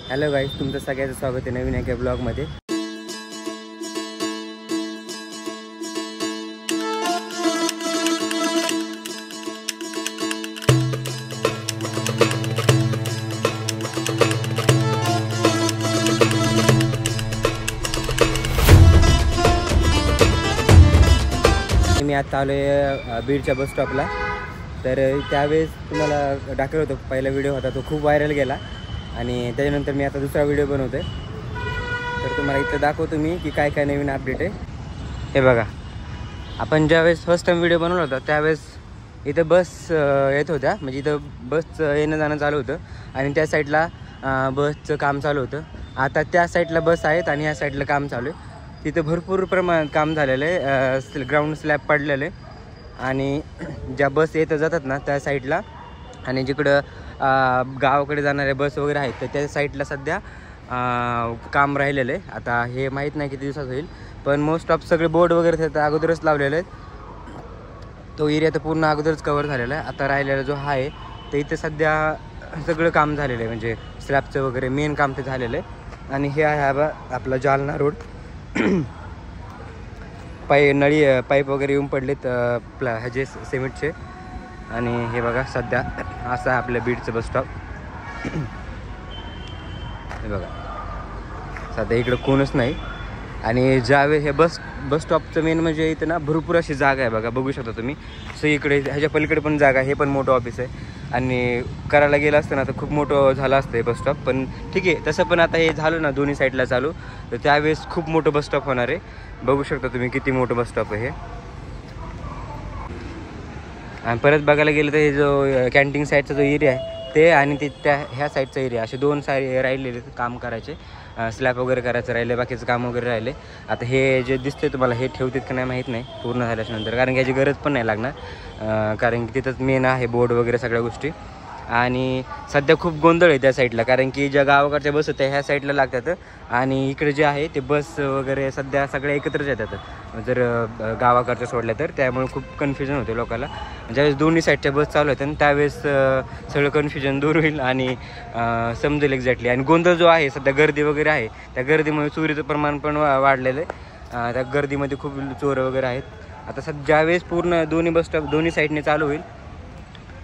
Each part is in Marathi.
हॅलो गाईस, तुमचं सगळ्यांचं स्वागत आहे नवीन एका ब्लॉगमध्ये. मी आता आलो आहे बीडच्या बस स्टॉपला. तर त्यावेळेस तुम्हाला दाखवलं होतं, पहिला व्हिडिओ होता तो खूप व्हायरल गेला आणि त्याच्यानंतर मी आता दुसरा व्हिडिओ बनवतो आहे. तर तुम्हाला इथं दाखवतो मी की काय काय नवीन अपडेट आहे. हे बघा, आपण ज्यावेळेस फर्स्ट टाईम व्हिडिओ बनवला होता त्यावेळेस इथं बस येत होत्या, म्हणजे इथं बसचं येणं जाणं चालू होतं आणि त्या साईडला बसचं काम चालू होतं. आता त्या साईडला बस आहेत आणि ह्या साईडला काम चालू आहे. तिथं भरपूर प्रमाणात काम झालेलं आहे, ग्राउंड स्लॅब पडलेलं आहे आणि ज्या बस येत जातात ना त्या साईडला आणि जिकडं गावाकडे जाणाऱ्या बस वगैरे आहेत तर त्या साईडला सध्या काम राहिलेलं आहे. आता हे माहीत नाही किती दिवसात होईल, पण मोस्ट ऑफ सगळे बोर्ड वगैरे त्यात अगोदरच लावलेले आहेत. तो एरिया तर पूर्ण अगोदरच कवर झालेला आहे. आता राहिलेला जो आहे तर इथं सध्या सगळं काम झालेलं आहे, म्हणजे स्लॅबचं वगैरे मेन काम ते झालेलं आहे. आणि हे आहे आपला जालना रोड. पाईप वगैरे येऊन पडलेत ह्याचे सिमेंटचे. आणि हे बघा सध्या असं आहे आपल्या बीडचं बस स्टॉप. हे बघा सध्या इकडं कोणच नाही. आणि ज्यावेळेस हे बस स्टॉपचं मेन म्हणजे इथं ना भरपूर अशी जागा आहे बघा, बघू शकता तुम्ही. सो इकडे ह्याच्या पलीकडे पण जागा आहे, हे पण मोठं ऑफिस आहे आणि करायला गेलं असतं ना तर खूप मोठं झालं असतं हे बस स्टॉप. पण ठीक आहे, तसं पण आता हे झालं ना दोन्ही साईडला चालू, तर त्यावेळेस खूप मोठं बस स्टॉप होणार आहे. बघू शकता तुम्ही किती मोठं बस स्टॉप आहे हे. आणि परत बघायला गेलं तर हे जो कॅन्टीन साईडचा जो एरिया आहे ते आणि ते ह्या साईडचा एरिया, असे दोन राहिलेले काम करायचे, स्लॅब वगैरे करायचं राहिले, बाकीचं काम वगैरे राहिले. आता हे जे दिसते तुम्हाला हे ठेवतात का नाही माहीत नाही पूर्ण झाल्याच्यानंतर, कारण की याची गरज पण नाही लागणार, कारण की तिथंच मेन आहे बोर्ड वगैरे सगळ्या गोष्टी. आणि सध्या खूप गोंधळ आहे त्या साईडला, कारण की ज्या गावाकडच्या बस होत्या ह्या साईडला लागतात आणि इकडे जे आहे ते बस वगैरे सध्या सगळ्या एकत्रच येतात जर गावाकडच्या सोडल्या तर. त्यामुळे खूप कन्फ्युजन होते लोकांना. ज्यावेळेस दोन्ही साईडच्या बस चालू होत्या आणि त्यावेळेस सगळं कन्फ्युजन दूर होईल आणि समजेल एक्झॅक्टली. आणि गोंधळ जो आहे सध्या, गर्दी वगैरे आहे, त्या गर्दीमुळे चोरीचं प्रमाण पण वाढलेलं आहे. त्या गर्दीमध्ये खूप चोर वगैरे आहेत. आता सध्या ज्यावेळेस पूर्ण दोन्ही बस स्टॉप दोन्ही साईडने चालू होईल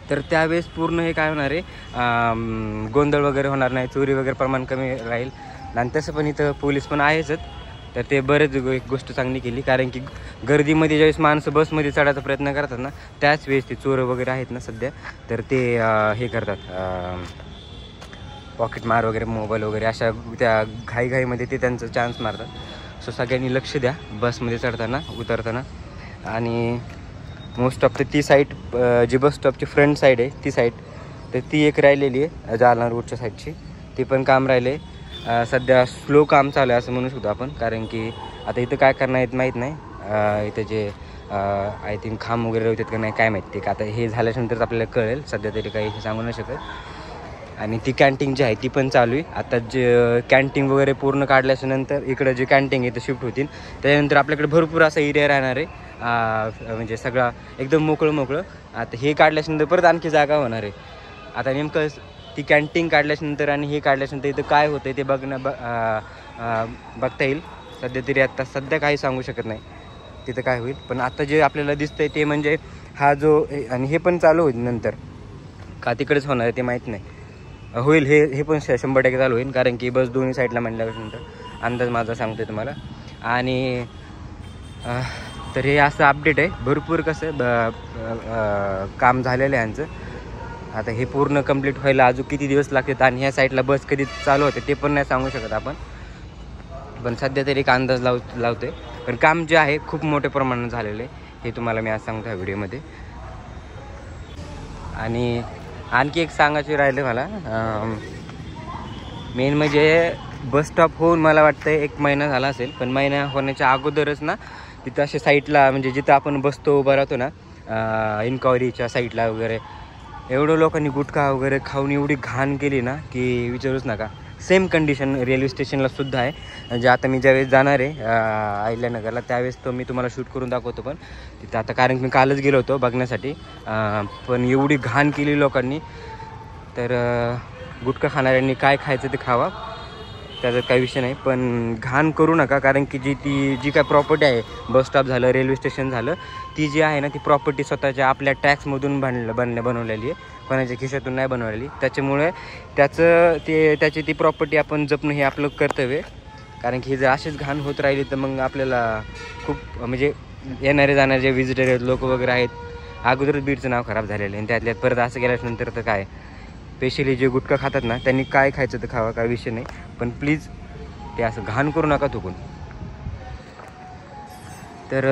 तर त्यावेळेस पूर्ण हे काय होणार आहे, गोंधळ वगैरे होणार नाही, चोरी वगैरे प्रमाण कमी राहील. आणि तसं पण इथं पोलीस पण आहेच, तर ते बरेच एक गोष्ट चांगली केली. कारण की गर्दीमध्ये ज्यावेळेस माणसं बसमध्ये चढायचा प्रयत्न करतात ना त्याच वेळेस ते चोर वगैरे आहेत ना सध्या, तर ते हे करतात, पॉकेट मार वगैरे, मोबाईल वगैरे अशा त्या घाईमध्ये ते त्यांचं चान्स मारतात. सो सगळ्यांनी लक्ष द्या बसमध्ये चढताना उतरताना. आणि मोस्ट ऑफ ती साईड जी बस स्टॉपची फ्रंट साईड आहे ती साईड, तर ती एक राहिलेली आहे जालना रोडच्या साईडची, ती पण काम राहिले. सध्या स्लो काम चालू आहे असं म्हणू शकतो आपण, कारण की आता इथं काय करणार आहेत माहीत नाही. इथं जे आय थिंक खांब वगैरे होतात का नाही काय माहिती, का आता हे झाल्यानंतरच आपल्याला कळेल, सध्या तरी काही हे सांगू नाही शकत. आणि ती कॅन्टीन जी आहे ती पण चालू आहे. आता जे कॅन्टीन वगैरे पूर्ण काढल्याच्यानंतर इकडं जे कॅन्टीन आहे ते शिफ्ट होतील, त्याच्यानंतर आपल्याकडे भरपूर असा एरिया राहणार आहे, म्हणजे सगळा एकदम मोकळं. आता हे काढल्याच्यानंतर परत आणखी जागा होणार आहे. आता नेमकं ती कॅन्टीन काढल्याच्यानंतर आणि हे काढल्याच्यानंतर इथं काय होतं ते बघता येईल. सध्या तरी आता सध्या काही सांगू शकत नाही तिथं काय होईल. पण आता जे आपल्याला दिसतंय ते म्हणजे हा जो, आणि हे पण चालू होईल नंतर का तिकडेच होणार आहे ते माहीत नाही, होईल हे पण 100% चालू होईल, कारण की बस दोन्ही साईडला म्हणल्यानंतर अंदाज माझा सांगतोय तुम्हाला. आणि तर हे असं अपडेट आहे. भरपूर कसं काम झालेलं आहे यांचं. आता हे पूर्ण कंप्लीट व्हायला अजून किती दिवस लागतात आणि ह्या साईडला बस कधी चालू होते ते पण नाही सांगू शकत आपण, पण सध्या तरी एक अंदाज लावतोय. पण काम जे आहे खूप मोठ्या प्रमाणात झालेलं आहे, हे तुम्हाला मी आज सांगतो ह्या व्हिडिओमध्ये. आणि आणखी एक सांगायचे राहिले मला, मेन म्हणजे बस स्टॉप होऊन मला वाटतं 1 महिना झाला असेल, पण महिना होण्याच्या अगोदरच ना तिथं अशा साईडला, म्हणजे जिथं आपण बसतो उभं राहतो ना इन्क्वायरीच्या साईडला वगैरे, एवढं लोकांनी गुटखा वगैरे खाऊन एवढी घाण केली ना की विचारूच नका. सेम कंडिशन रेल्वे स्टेशनला सुद्धा आहे. म्हणजे आता मी ज्यावेळेस जाणार आहे अहिल्यानगरला त्यावेळेस तो मी तुम्हाला शूट करून दाखवतो. पण तिथं आता, कारण की मी कालच गेलो होतो बघण्यासाठी, पण एवढी घाण केली लोकांनी, तर गुटखा खाणाऱ्यांनी काय खायचं ते खावा, त्याचा काही विषय नाही, पण घाण करू नका. कारण की जी काय प्रॉपर्टी आहे, बस स्टॉप झालं, रेल्वे स्टेशन झालं, ती जी आहे ना ती प्रॉपर्टी स्वतःच्या आपल्या टॅक्समधून बनवलेली आहे, कोणाच्या खिशातून नाही बनवलेली. त्याच्यामुळे त्याची ती प्रॉपर्टी आपण जपणं हे आपलं कर्तव्य. कारण की जर अशीच घाण होत राहिली तर मग आपल्याला खूप म्हणजे येणारे जाणारे जे व्हिजिटर लोक वगैरे आहेत, अगोदरच बीडचं नाव खराब झालेलं आहे. आणि त्यातल्यात परत असं केल्यानंतर तर काय, स्पेशली जे गुटखा खातात ना त्यांनी काय खायचं तर खावा, काय विषय नाही, पण प्लीज ते असं घाण करू नका चुकून. तर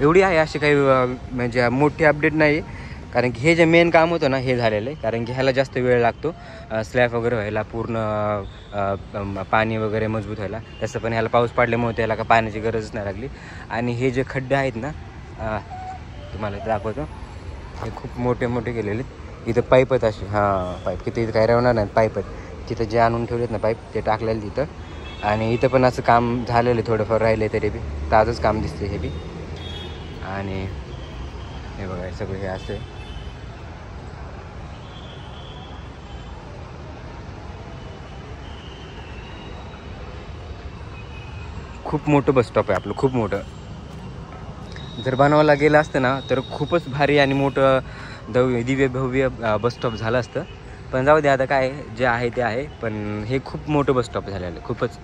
एवढी आहे, अशी काही म्हणजे मोठी अपडेट नाही. कारण की हे जे मेन काम होतं ना हे झालेलं आहे. कारण की ह्याला जास्त वेळ लागतो स्लॅब वगैरे व्हायला, पूर्ण पाणी वगैरे मजबूत व्हायला. तसं पण ह्याला पाऊस पडल्यामुळे त्याला का पाण्याची गरजच नाही लागली. आणि हे जे खड्डे आहेत ना तुम्हाला दाखवतो, हे खूप मोठे मोठे केलेले. इथं पाईप आहेत असे, पाईप किती इथं काय राहणार नाहीत, पाईप आहेत तिथं जे आणून ठेवलेत ना पाईप ते टाकलेले तिथं. आणि इथं पण असं काम झालेलं आहे, थोडंफार राहिले तरी बी ताजंच काम दिसते हे बी. आणि हे बघा सगळं हे असं आहे. खूप मोठं बस स्टॉप आहे आपलं, खूप मोठं. जर बनवायला गेलं असतं ना तर खूपच भारी आणि मोठं दिव्य भव्य बस स्टॉप झालं असतं. पण जाऊ दे, आता काय जे आहे ते आहे. पण हे खूप मोठं बस स्टॉप झालेलं आहे, खूपच.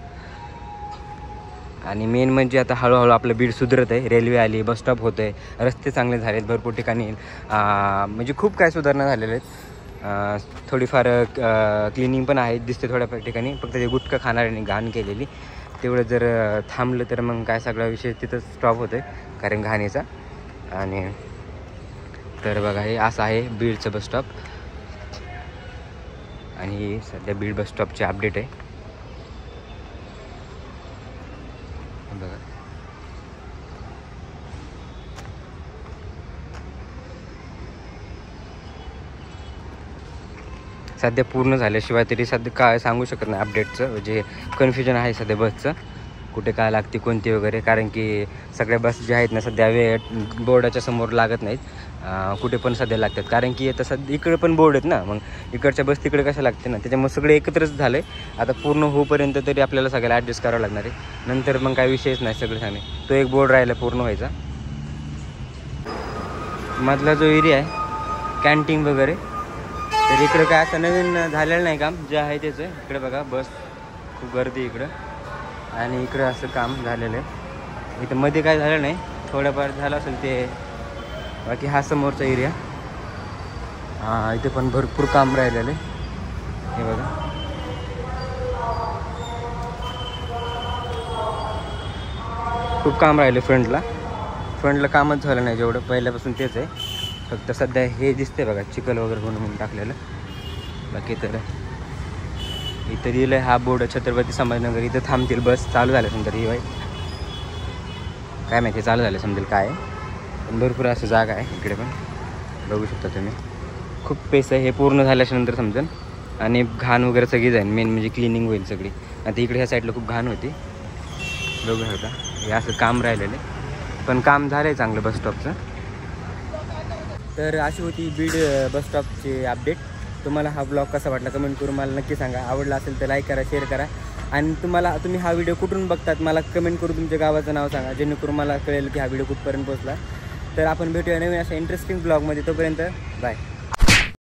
आणि मेन म्हणजे आता हळूहळू आपलं बीड सुधारत आहे, रेल्वे आली, बस स्टॉप होतं आहे, रस्ते चांगले झाले आहेत भरपूर ठिकाणी. म्हणजे खूप काय सुधारणा झालेल्या आहेत. थोडीफार क्लिनिंग पण आहे दिसते थोड्याफार ठिकाणी. फक्त ते गुटखा खाणाऱ्यांनी घाण केलेली, तेवढं जर थांबलं तर मग काय सगळा विषय तिथं स्टॉप होतो आहे कारण घाणीचा. आणि तर बघा हे असं आहे बीडचं बस स्टॉप. आणि सध्या बीड बस स्टॉपची अपडेट आहे बघा. सध्या पूर्ण झाल्याशिवाय तरी सध्या काय सांगू शकत नाही अपडेटचं. म्हणजे कन्फ्युजन आहे सध्या बसचं, कुठे काय लागते कोणती वगैरे. कारण की सगळ्या बस ज्या आहेत ना सध्या बोर्डाच्या समोर लागत नाहीत, कुठे पण सध्या लागतात. कारण की आता सध्या इकडे पण बोर्ड आहेत ना, मग इकडच्या बस तिकडे कशा लागते ना, त्याच्यामुळे सगळे एकत्रच झालं आहे. आता पूर्ण होईपर्यंत तरी आपल्याला सगळ्याला ॲडजस्ट करावं लागणार आहे. नंतर मग काय विषयच नाही, सगळं सांगणे. तो एक बोर्ड राहिला पूर्ण व्हायचा. मधला जो एरिया आहे कॅन्टीन वगैरे, तर इकडं काय असं नवीन झालेलं नाही काम, जे आहे त्याचं. इकडे बघा बस खूप गर्दी इकडं. आणि इकडं असं काम झालेलं आहे. इथं मध्ये काय झालं नाही, थोडंफार झालं असेल ते. बाकी हा समोरचा एरिया, इथे पण भरपूर काम राहिलेलं आहे. हे बघा खूप काम राहिले. फ्रंटला कामच झालं नाही जेवढं पहिल्यापासून तेच आहे. फक्त सध्या हे दिसते बघा चिखल वगैरे म्हणून टाकलेलं. बाकी तर इथं दिलं आहे हा बोर्ड छत्रपती संभाजीनगर. इथं थांबतील बस, चालू झालं समजा ही काय माहिती चालू झालं समजेल काय. पण भरपूर असं जागा आहे इकडे पण, बघू शकता तुम्ही. खूप पैसा हे पूर्ण झाल्याच्या नंतर समजेल. आणि घाण वगैरे सगळी जाईल, मेन म्हणजे क्लिनिंग होईल सगळी. आता इकडे ह्या साईडला खूप घाण होती, बघू शकता. हे असं काम राहिलेलं आहे, पण काम झालं आहे चांगलं बस स्टॉपचं. तर अशी होती बीड बस स्टॉपची अपडेट. तुम्हाला हा ब्लॉग कसा वाटला कमेंट करून मला नक्की सांगा. आवडला असेल तर लाईक करा, शेअर करा. आणि तुम्ही हा व्हिडिओ कुठून बघतात मला कमेंट करून तुमच्या गावाचं नाव सांगा, जेणेकरून मला कळेल की हा व्हिडिओ कुठपर्यंत पोहोचला. तर आपण भेटूया नवीन अशा इंटरेस्टिंग ब्लॉगमध्ये. तोपर्यंत बाय.